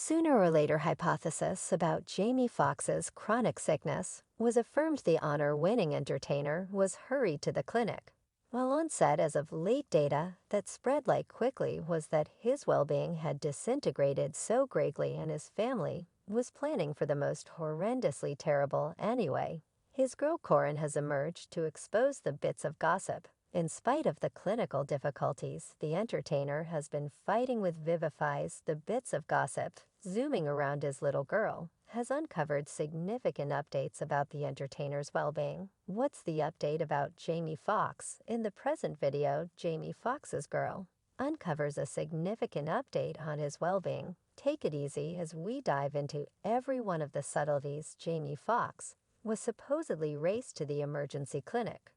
Sooner or later hypothesis about Jamie Foxx's chronic sickness was affirmed. The honor-winning entertainer was hurried to the clinic. While on set as of late, data that spread like quickly was that his well-being had disintegrated so greatly and his family was planning for the most horrendously terrible anyway. His girl Corinne has emerged to expose the bits of gossip. In spite of the clinical difficulties, the entertainer has been fighting with vivifies the bits of gossip, zooming around his little girl, has uncovered significant updates about the entertainer's well-being. What's the update about Jamie Foxx? In the present video, Jamie Foxx's girl uncovers a significant update on his well-being. Take it easy as we dive into every one of the subtleties. Jamie Foxx was supposedly raced to the emergency clinic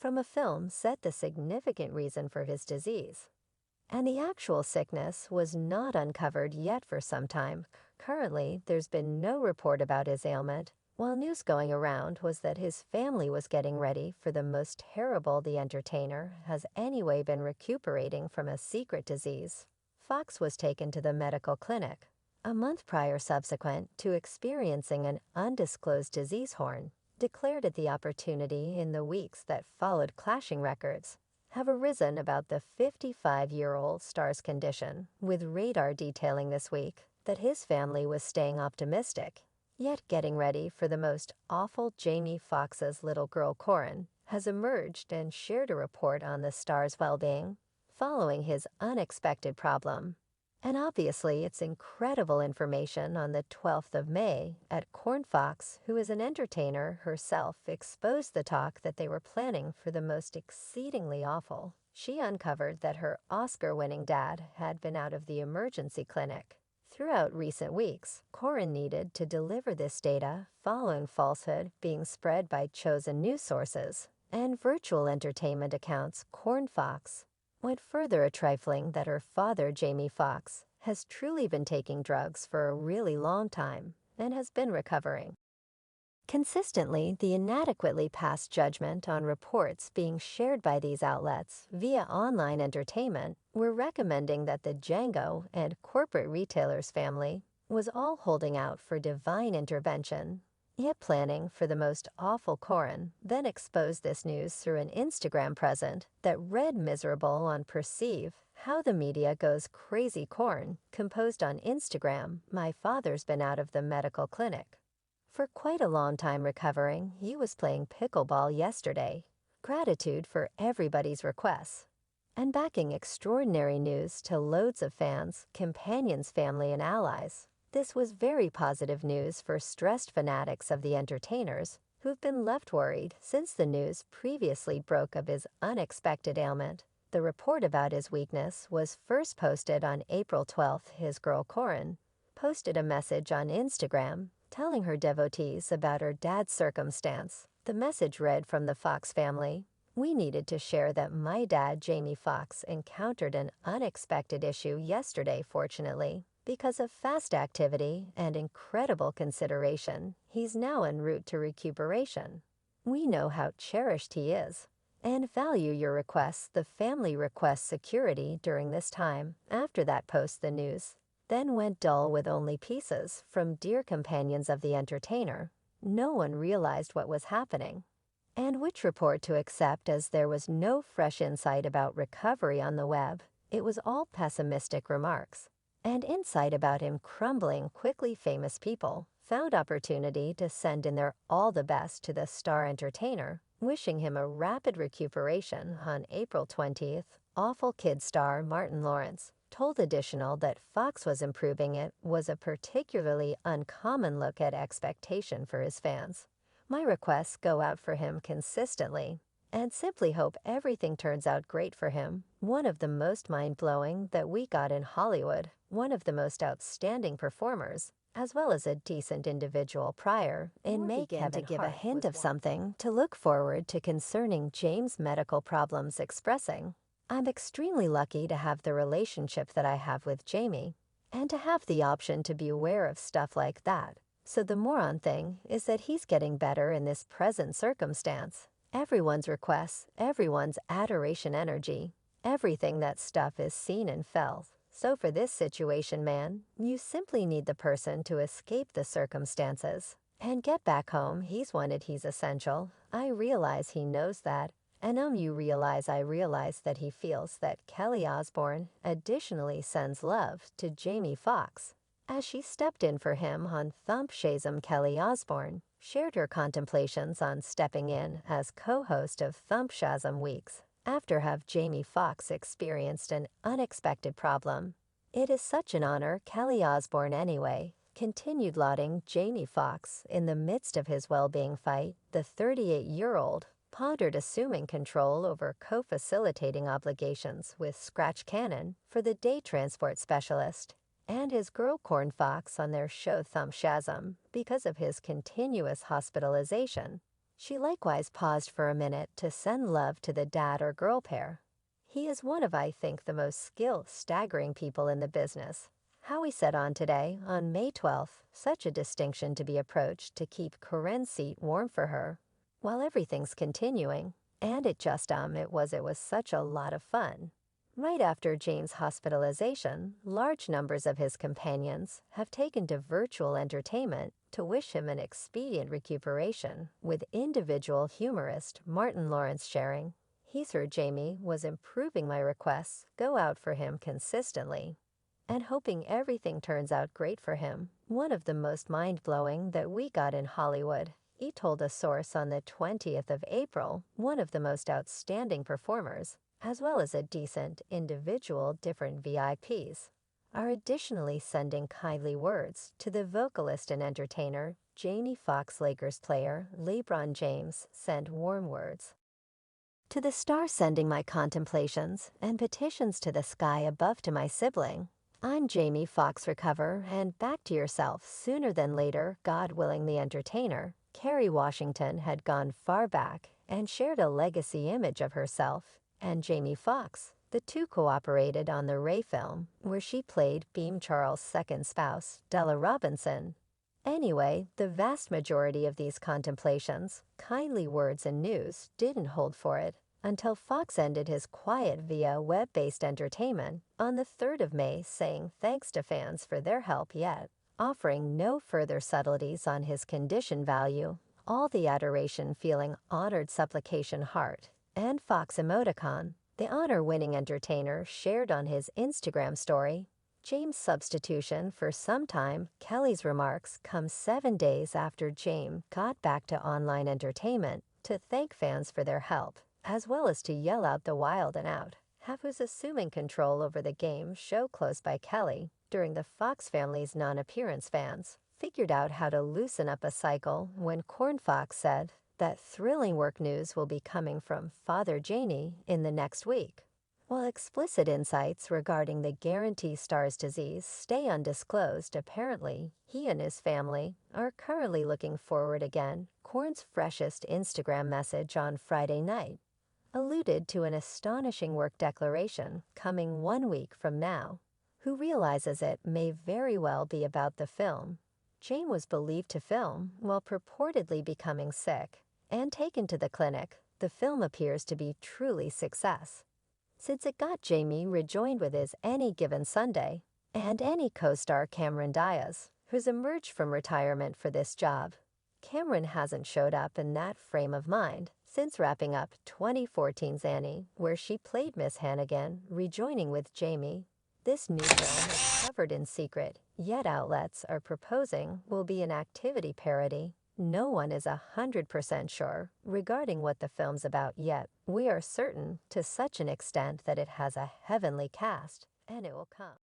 from a film set the significant reason for his disease. And the actual sickness was not uncovered yet for some time. Currently, there's been no report about his ailment, while news going around was that his family was getting ready for the most terrible. The entertainer has anyway been recuperating from a secret disease. Foxx was taken to the medical clinic a month prior, subsequent to experiencing an undisclosed disease. Horn declared at the opportunity in the weeks that followed. Clashing records have arisen about the 55-year-old star's condition, with Radar detailing this week that his family was staying optimistic, yet getting ready for the most awful. Jamie Foxx's little girl Corinne has emerged and shared a report on the star's well-being following his unexpected problem. And obviously, it's incredible information. On the 12th of May, at Corn Foxx, who is an entertainer herself, exposed the talk that they were planning for the most exceedingly awful. She uncovered that her Oscar-winning dad had been out of the emergency clinic throughout recent weeks. Corinne needed to deliver this data following falsehood being spread by chosen news sources and virtual entertainment accounts. Corn Foxx went further, trifling that her father, Jamie Foxx, has truly been taking drugs for a really long time and has been recovering. Consistently, the inadequately passed judgment on reports being shared by these outlets via online entertainment were recommending that the Django and corporate retailers family was all holding out for divine intervention, yet planning for the most awful. Corinne then exposed this news through an Instagram present that read miserable on perceive how the media goes crazy. Corinne composed on Instagram, "My father's been out of the medical clinic for quite a long time recovering. He was playing pickleball yesterday. Gratitude for everybody's requests." And backing extraordinary news to loads of fans, companions, family, and allies. This was very positive news for stressed fanatics of the entertainers who've been left worried since the news previously broke of his unexpected ailment. The report about his weakness was first posted on April 12th. His girl Corinne posted a message on Instagram telling her devotees about her dad's circumstance. The message read from the Foxx family, "We needed to share that my dad, Jamie Foxx, encountered an unexpected issue yesterday. Fortunately, because of fast activity and incredible consideration, he's now en route to recuperation. We know how cherished he is and value your requests. The family requests security during this time." After that post, the news then went dull with only pieces from dear companions of the entertainer. No one realized what was happening and which report to accept, as there was no fresh insight about recovery on the web. It was all pessimistic remarks and insight about him crumbling quickly. Famous people found opportunity to send in their all the best to the star entertainer, wishing him a rapid recuperation. On April 20th, awful kid star Martin Lawrence told Additional that Foxx was improving. It was a particularly uncommon look at expectation for his fans. "My requests go out for him consistently and simply hope everything turns out great for him. One of the most mind-blowing that we got in Hollywood, one of the most outstanding performers, as well as a decent individual." Prior in May, began to give a hint of something to look forward to concerning James' medical problems, expressing, "I'm extremely lucky to have the relationship that I have with Jamie and to have the option to be aware of stuff like that. So the moron thing is that he's getting better in this present circumstance. Everyone's requests, everyone's adoration energy, everything that stuff is seen and felt. So for this situation, man, you simply need the person to escape the circumstances and get back home. He's wanted, he's essential. I realize he knows that. And you realize I realize that he feels that Kelly Osbourne additionally sends love to Jamie Foxx. As she stepped in for him on Thump Shazam, Kelly Osbourne shared her contemplations on stepping in as co-host of Thump Shazam Weeks after have Jamie Foxx experienced an unexpected problem. It is such an honor, Kelly Osbourne anyway, continued lauding Jamie Foxx in the midst of his well-being fight. The 38-year-old pondered assuming control over co-facilitating obligations with Scratch Cannon for the day transport specialist and his girl Corn Fox on their show Thump Shazam because of his continuous hospitalization. She likewise paused for a minute to send love to the dad or girl pair. He is one of, I think, the most skilled, staggering people in the business. Howie said on Today, on May 12th, such a distinction to be approached to keep Corinne's seat warm for her while everything's continuing. And it was such a lot of fun. Right after James' hospitalization, large numbers of his companions have taken to virtual entertainment to wish him an expedient recuperation, with individual humorist Martin Lawrence sharing, "He's heard Jamie was improving my requests, go out for him consistently, and hoping everything turns out great for him. One of the most mind-blowing that we got in Hollywood," he told a source on the 20th of April, "one of the most outstanding performers, as well as a decent individual different VIPs, are additionally sending kindly words to the vocalist and entertainer Jamie Foxx. Lakers player LeBron James sent warm words to the star, sending my contemplations and petitions to the sky above to my sibling. I'm Jamie Foxx. Recover and back to yourself sooner than later, God willing." The entertainer, Kerry Washington, had gone far back and shared a legacy image of herself and Jamie Foxx. The two cooperated on the Ray film, where she played Beam Charles' second spouse, Della Robinson. Anyway, the vast majority of these contemplations, kindly words and news didn't hold for it until Fox ended his quiet via web-based entertainment on the 3rd of May, saying thanks to fans for their help, yet offering no further subtleties on his condition value. All the adoration, feeling honored, supplication heart, and Fox emoticon. The honor-winning entertainer shared on his Instagram story. James' substitution for some time. Kelly's remarks come 7 days after James got back to online entertainment to thank fans for their help, as well as to yell out the wild and out. Who's assuming control over the game show close by Kelly during the Fox family's non-appearance. Fans figured out how to loosen up a cycle when Corn Fox said that thrilling work news will be coming from Father Janie in the next week. While explicit insights regarding the Guarantee Star's disease stay undisclosed, apparently he and his family are currently looking forward again. Corn's freshest Instagram message on Friday night alluded to an astonishing work declaration coming 1 week from now. Who realizes it may very well be about the film Jane was believed to film while purportedly becoming sick and taken to the clinic. The film appears to be truly success, since it got Jamie rejoined with his Any Given Sunday and any co-star Cameron Diaz, who's emerged from retirement for this job. Cameron hasn't showed up in that frame of mind since wrapping up 2014's Annie, where she played Miss Hannigan, rejoining with Jamie. This new film is covered in secret, yet outlets are proposing will be an activity parody. No one is 100% sure regarding what the film's about yet. We are certain to such an extent that it has a heavenly cast, and it will come.